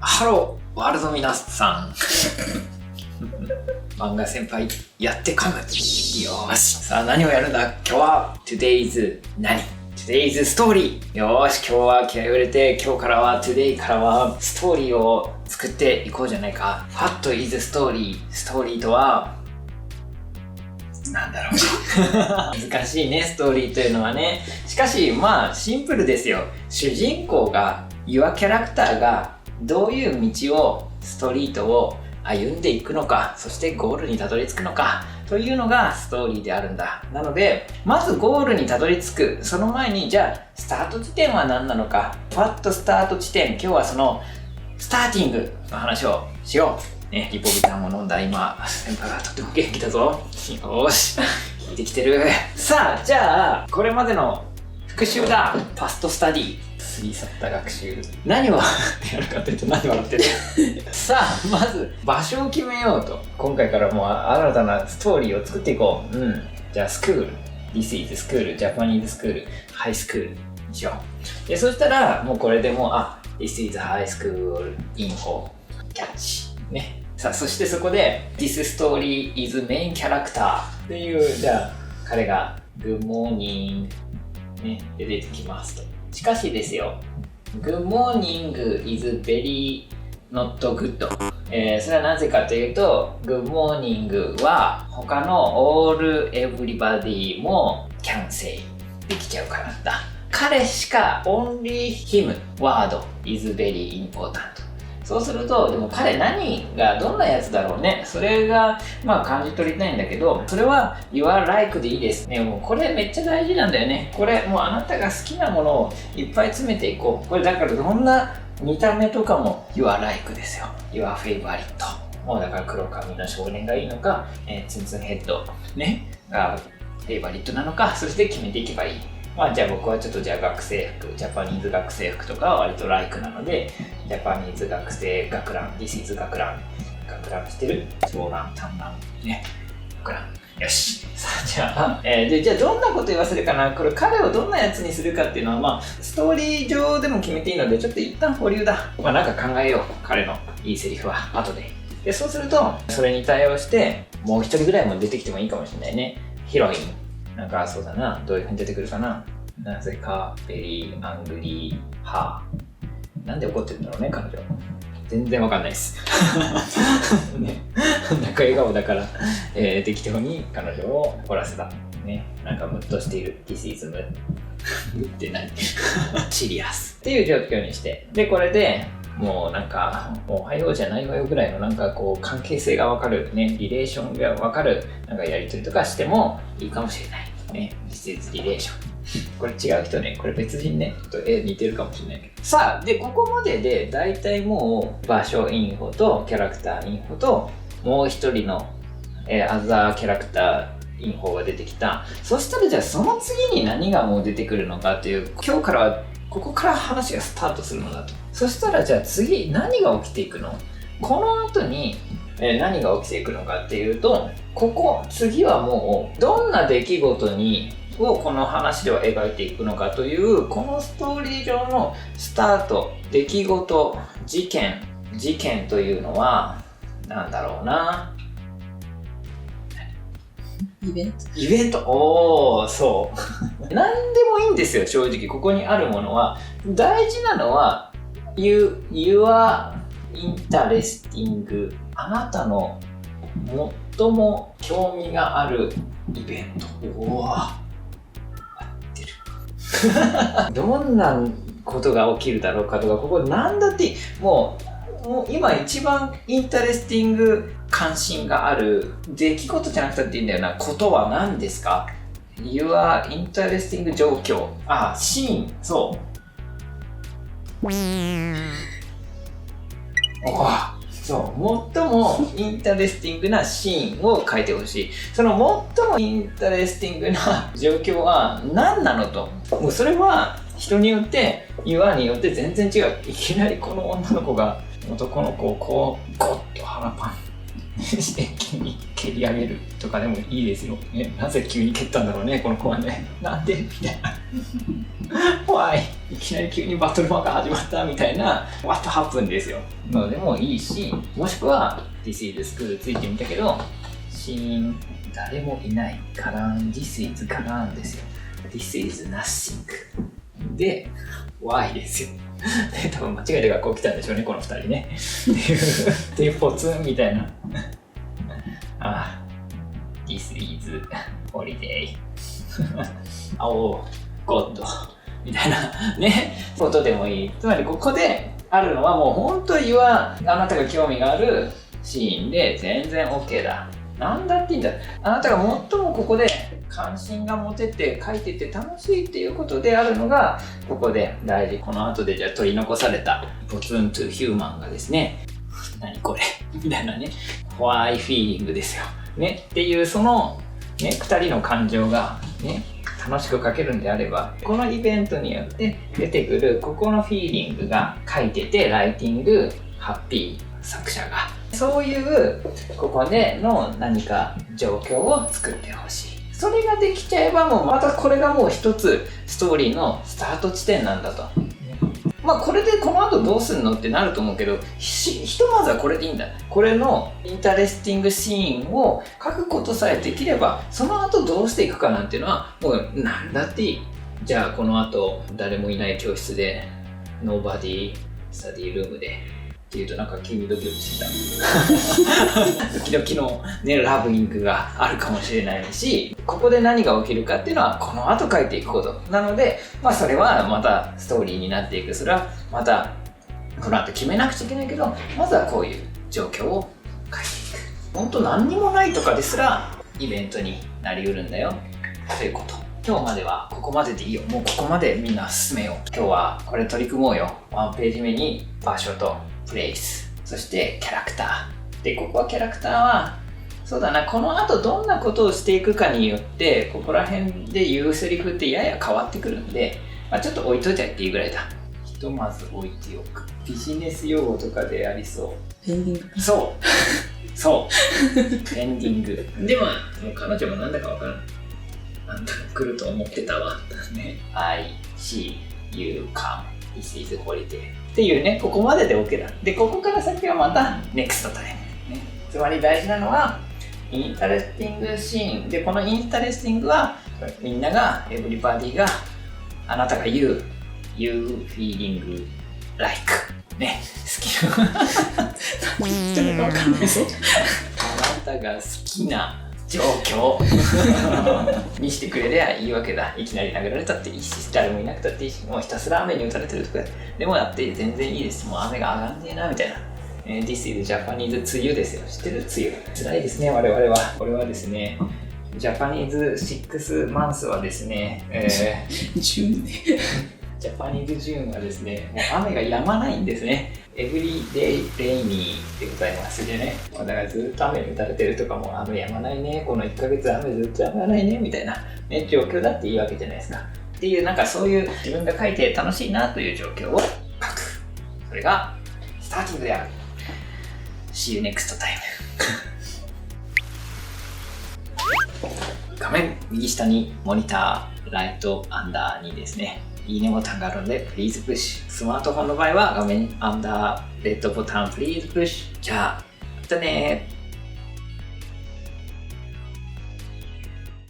ハローワールド皆さん漫画先輩やってかむ。よーし、さあ何をやるんだ今日は。 Today's 何 Today's Story。 よーし、今日は気合いを入れて、今日からは Today からはストーリーを作っていこうじゃないか。 What is Story？ ストーリーとはなんだろう難しいね、ストーリーというのはね。しかしまあシンプルですよ。主人公が、Your キャラクターがどういう道を、ストリートを歩んでいくのか、そしてゴールにたどり着くのかというのがストーリーであるんだ。なのでまずゴールにたどり着くその前に、じゃあスタート地点は何なのか。ファットスタート地点、今日はそのスターティングの話をしようね。リポビタンを飲んだ今、先輩がとても元気だぞ。よーし、聞いてきてる。さあ、じゃあこれまでの復習だ。パストスタディ、過ぎ去った学習。何をやるかというと、何笑ってるさあ、まず場所を決めようと。今回からもう新たなストーリーを作っていこう。じゃあスクール、 This is school、 Japanese school、 ハイスクールにしよう。でそしたらもうこれでもうThis is high school info キャッチね。さあ、そしてそこで This story is main character っていう、じゃあ彼が Good morning ねで出てきますと。しかしですよ、Good morning is very not good、それはなぜかというと、Good morning は他の all everybody も can say できちゃうからだ。彼しか only him word is very important。そうすると、でも彼何がどんなやつだろうね。それがまあ感じ取りたいんだけど、それは Your like でいいですね。もうこれめっちゃ大事なんだよね。これもうあなたが好きなものをいっぱい詰めていこう。これだからどんな見た目とかも Your like ですよ。Your favorite。もうだから黒髪の少年がいいのか、ツンツンヘッドねがフェイバリットなのか、そして決めていけばいい。まあじゃあ僕はちょっとじゃあ学生服、ジャパニーズ学生服とかは割とライクなので、ジャパニーズ学生学ラン、This is 学ラン、学ランしてる長ラン、短ランね、学ラン。よし。さあじゃあ、じゃあどんなこと言わせるかな。これ彼をどんなやつにするかっていうのは、まあストーリー上でも決めていいので、ちょっと一旦保留だ。まあなんか考えよう。彼のいいセリフは後で。でそうすると、それに対応してもう一人ぐらいも出てきてもいいかもしれないね。ヒロイン。なんかそうだな、どういう風に出てくるかな。なぜかベリーアングリーハー。なんで怒ってるんだろうね、彼女。全然わかんないです。ね、なんか笑顔だから、適当に彼女を怒らせた。ね、なんかムッとしている。This is ムって何シリアスっていう状況にして。で、これでもうなんか、もうおはようじゃないわよぐらいのなんかこう関係性がわかるね、リレーションがわかるなんかやりとりとかしてもいいかもしれない。ね、This is relation。これ違う人ね、これ別人ね、ちょっと似てるかもしれないけど。さあ、で、ここまでで大体もう場所インフォとキャラクターインフォともう一人の、アザーキャラクターインフォが出てきた。そしたらじゃあその次に何がもう出てくるのかっていう、今日からはここから話がスタートするのだと。そしたらじゃあ次何が起きていくの？この後に何が起きていくのかっていうと、次はもうどんな出来事をこの話では描いていくのかという、このストーリー上のスタート、出来事、事件というのはなんだろうな。イベント。おー、そう何でもいいんですよ、正直。ここにあるものは。大事なのはYour interesting、 あなたの最も興味があるイベント。おー、合ってるどんなことが起きるだろうかとか、ここなんだってもう今一番インタレスティング関心がある出来事じゃなくたっていいんだよな。ことは何ですか？ Your interesting 状況。シーン。そうそう、最もインタレスティングなシーンを書いてほしい。その最もインタレスティングな状況は何なのと。もうそれは人によって岩によって全然違う。いきなりこの女の子が男の子をこうゴッと腹パンして急に蹴り上げるとかでもいいですよ。なぜ急に蹴ったんだろうね、この子はね。なんでみたいな。怖い。いきなり急にバトルマンが始まったみたいな、What happened ですよ。のでもいいし、もしくは、This is school ついてみたけど、シーン、誰もいない。カラン、This is カランですよ。This is nothing。で、Why ですよ。で、多分間違えて学校来たんでしょうね、この2人ね。っていう、で、ポツンみたいな。This is holiday. Oh, God. みたいなね、ことでもいい。つまりここであるのはもう本当にあなたが興味があるシーンで全然 OK だ。なんだっていいんだ。あなたが最もここで関心が持てて書いてて楽しいっていうことであるのがここで大事。この後でじゃあ取り残されたポツントゥヒューマンがですね、何これみたいなね、ホワイフィーリングですよ。ね、っていうそのね、2人の感情がね、楽しく書けるんであれば、このイベントによって出てくるここのフィーリングが書いてて、ライティング、ハッピー、作者が。そういうここでの何か状況を作ってほしい。それができちゃえばもうまたこれがもう一つストーリーのスタート地点なんだと。まあこれでこの後どうすんのってなると思うけど、ひとまずはこれでいいんだ。これのインタレスティングシーンを書くことさえできれば、その後どうしていくかなんていうのはもうなんだっていい。じゃあこの後誰もいない教室で Nobody Study Room でっていうとなんか急にドキドキしてた。ドキドキのね、ラブリングがあるかもしれないし、ここで何が起きるかっていうのはこの後書いていくことなので、まあそれはまたストーリーになっていく。それはまたこの後決めなくちゃいけないけど、まずはこういう状況を書いていく。本当何にもないとかですらイベントになりうるんだよということ。今日まではここまででいいよ。もうここまでみんな進めよう。今日はこれ取り組もうよ。1ページ目に場所とプレイス、そしてキャラクターで、ここはキャラクターはそうだな、この後どんなことをしていくかによってここら辺で言うセリフってやや変わってくるんで、まあ、ちょっと置いといてやっていいぐらいだ。ひとまず置いておく。ビジネス用語とかでありそう。ペンディング。そうペンディングでも彼女もなんだかわからん。あんたも来ると思ってたわね。I see you come. This is holidayっていうね、ここまでで OK だ。で、ここから先はまた NEXT time、ね、つまり大事なのはインタレスティングシーンで、このインタレスティングはみんながエブリバディがあなたが言う You feeling like ね、好きな何言ってるのか分かんないぞ。あなたが好きな状況にしてくれりゃいいわけだ。いきなり殴られたっていいし、誰もいなくたっていいし、もうひたすら雨に打たれてるとかでもやって全然いいです。もう雨が上がんねえなみたいな。This is Japanese 梅雨ですよ。知ってる？梅雨。辛いですね、我々は。これはですね、Japanese 6 months はですね、10年。ジャパニーズジューンはですね、もう雨が止まないんですね。エブリデイレイニーでございますでね。だからずっと雨に打たれてるとかも雨止まないね。この1ヶ月雨ずっと止まないねみたいな、ね、状況だっていいわけじゃないですか。っていうなんかそういう自分が書いて楽しいなという状況を書く。それがスターティングである。See you next time. 画面右下にモニター、ライト、アンダーにですね、いいねボタンがあるので、Please Push。スマートフォンの場合は画面アンダー、レッドボタン、Please Push。じゃあ、またねー。